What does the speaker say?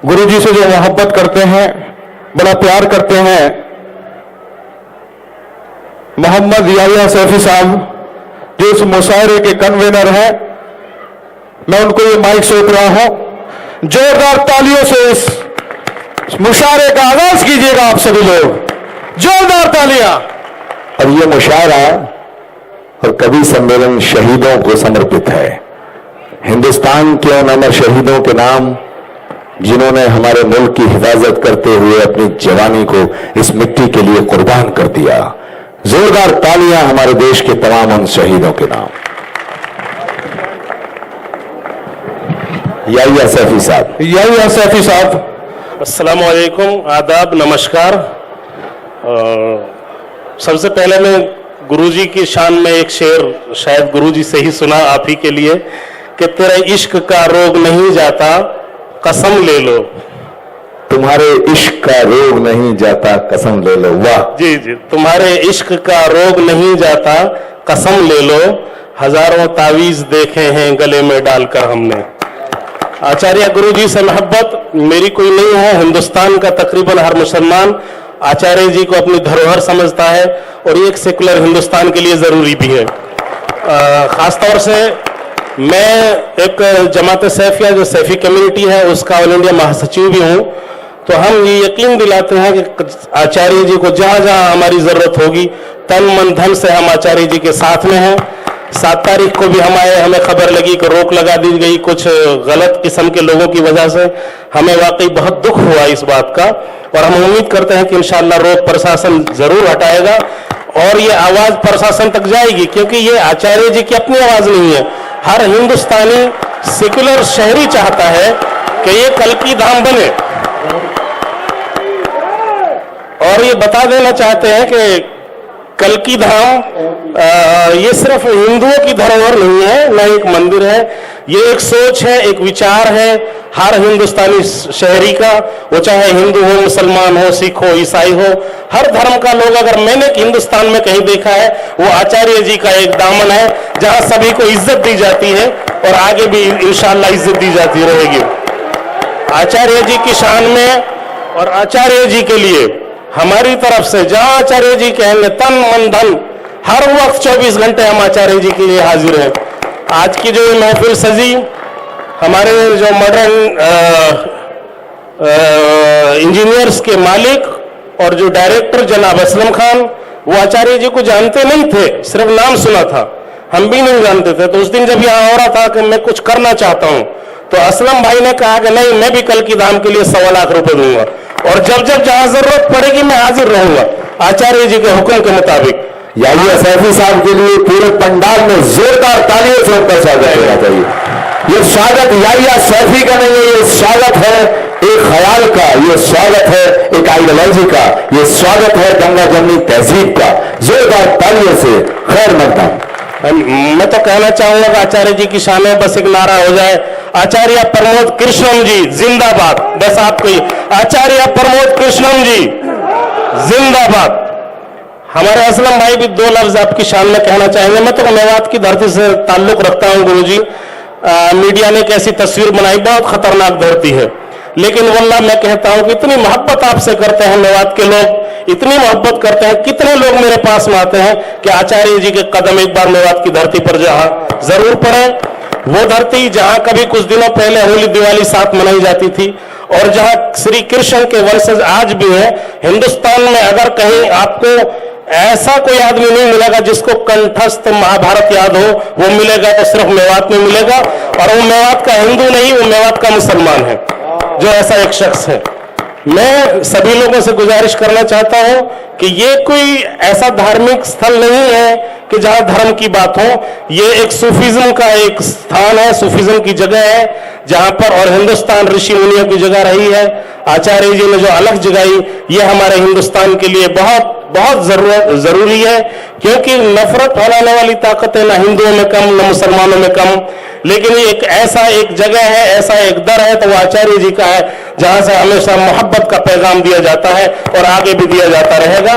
गुरुजी से जो मोहब्बत करते हैं, बड़ा प्यार करते हैं, मोहम्मद याहिया सैफी साहब जो इस मुशायरे के कन्वीनर हैं, मैं उनको ये माइक सौंप रहा हूं। जोरदार तालियों से इस मुशायरे का आगाज कीजिएगा आप सभी लोग, जोरदार तालियां। और ये मुशायरा और कवि सम्मेलन शहीदों को समर्पित है, हिंदुस्तान के उन अमर शहीदों के नाम जिन्होंने हमारे मुल्क की हिफाजत करते हुए अपनी जवानी को इस मिट्टी के लिए कुर्बान कर दिया। जोरदार तालियां हमारे देश के तमाम उन शहीदों के नाम। याहिया सैफी साहब। याहिया सैफी साहब। अस्सलाम वालेकुम, आदाब, नमस्कार। सबसे पहले मैं गुरुजी की शान में एक शेर शायद गुरुजी से ही सुना आप ही के लिए कि तेरे इश्क का रोग नहीं जाता कसम ले लो। तुम्हारे इश्क का रोग नहीं जाता कसम ले लो। वाह जी जी, तुम्हारे इश्क का रोग नहीं जाता कसम ले लो, हजारों तावीज देखे हैं गले में डालकर हमने। आचार्य गुरुजी से मोहब्बत मेरी कोई नहीं है, हिंदुस्तान का तकरीबन हर मुसलमान आचार्य जी को अपनी धरोहर समझता है और ये एक सेकुलर हिंदुस्तान के लिए जरूरी भी है। खासतौर से मैं एक जमात सैफिया जो सैफी कम्युनिटी है उसका ऑल इंडिया महासचिव भी हूँ, तो हम ये यकीन दिलाते हैं कि आचार्य जी को जहाँ जहाँ हमारी जरूरत होगी तन मन धन से हम आचार्य जी के साथ में हैं। 7 तारीख को भी हमें खबर लगी कि रोक लगा दी गई कुछ गलत किस्म के लोगों की वजह से, हमें वाकई बहुत दुख हुआ इस बात का, और हम उम्मीद करते हैं कि इंशाअल्लाह रोक प्रशासन जरूर हटाएगा और ये आवाज प्रशासन तक जाएगी, क्योंकि ये आचार्य जी की अपनी आवाज नहीं है। हर हिंदुस्तानी सेकुलर शहरी चाहता है कि ये कल्की धाम बने, और ये बता देना चाहते हैं कि कल्की धाम ये सिर्फ हिंदुओं की धरोहर नहीं है, न एक मंदिर है, ये एक सोच है, एक विचार है हर हिंदुस्तानी शहरी का, वो चाहे हिंदू हो, मुसलमान हो, सिख हो, ईसाई हो, हर धर्म का लोग। अगर मैंने हिंदुस्तान में कहीं देखा है वो आचार्य जी का एक दामन है जहां सभी को इज्जत दी जाती है और आगे भी इंशाअल्लाह इज्जत दी जाती रहेगी। आचार्य जी की शान में और आचार्य जी के लिए हमारी तरफ से जहां आचार्य जी कहेंगे तन मन धन हर वक्त 24 घंटे हम आचार्य जी के लिए हाजिर हैं। आज की जो महफिल सजी, हमारे जो मॉडर्न इंजीनियर्स के मालिक और जो डायरेक्टर जनाब असलम खान, वो आचार्य जी को जानते नहीं थे, सिर्फ नाम सुना था, हम भी नहीं जानते थे। तो उस दिन जब यहाँ हो रहा था कि मैं कुछ करना चाहता हूँ, तो असलम भाई ने कहा कि नहीं, मैं भी कल की धाम के लिए 1.25 लाख रुपए दूंगा, और जब जब जहां जरूरत पड़ेगी मैं हाजिर रहूंगा आचार्य जी के हुक्म के मुताबिक। याहिया सैफी साहब के लिए पूरे पंडाल में जोरदार तालियों से उनका स्वागत करना चाहिए। ये स्वागत याहिया सैफी का नहीं है, ये स्वागत है एक ख्याल का, ये स्वागत है एक आइडियोलॉजी का, ये स्वागत है गंगा जमनी तहजीब का। जोरदार तालियों से खैर मकदम। मैं तो कहना चाहूंगा कि आचार्य जी की शान में बस एक नारा हो जाए, आचार्य प्रमोद कृष्णम जी जिंदाबाद। बस आपको आचार्य प्रमोद कृष्णम जी जिंदाबाद। हमारे असलम भाई भी 2 लफ्ज आपकी शान में कहना चाहेंगे। मैं तो मेवात की धरती से ताल्लुक रखता हूं गुरुजी। मीडिया ने एक ऐसी तस्वीर बनाई, बहुत खतरनाक धरती है, लेकिन वल्लाह मैं कहता हूं कि इतनी मोहब्बत आपसे करते हैं मेवात के लोग, इतनी मोहब्बत करते हैं। कितने लोग मेरे पास में आते हैं कि आचार्य जी के कदम एक बार मेवात की धरती पर जहां जरूर पड़े, वो धरती जहां कभी कुछ दिनों पहले होली दिवाली साथ मनाई जाती थी, और जहां श्री कृष्ण के वंशज आज भी है। हिंदुस्तान में अगर कहीं आपको ऐसा कोई आदमी नहीं मिलेगा जिसको कंठस्थ महाभारत याद हो, वो मिलेगा तो सिर्फ मेवात में मिलेगा, और वो मेवात का हिंदू नहीं, वो मेवात का मुसलमान है जो ऐसा एक शख्स है। मैं सभी लोगों से गुजारिश करना चाहता हूं कि ये कोई ऐसा धार्मिक स्थल नहीं है कि जहां धर्म की बात हो, ये एक सूफिज्म का एक स्थान है, सूफिज्म की जगह है जहां पर, और हिंदुस्तान ऋषि मुनियों की जगह रही है। आचार्य जी ने जो अलग जगाई, ये हमारे हिंदुस्तान के लिए बहुत बहुत जरूरी है, क्योंकि नफरत फैलाने वाली ताकत है ना हिंदुओं में कम न मुसलमानों में कम, लेकिन ये एक ऐसा एक जगह है, ऐसा एक दर है, तो वो आचार्य जी का है जहां से हमेशा मोहब्बत का पैगाम दिया जाता है और आगे भी दिया जाता रहेगा।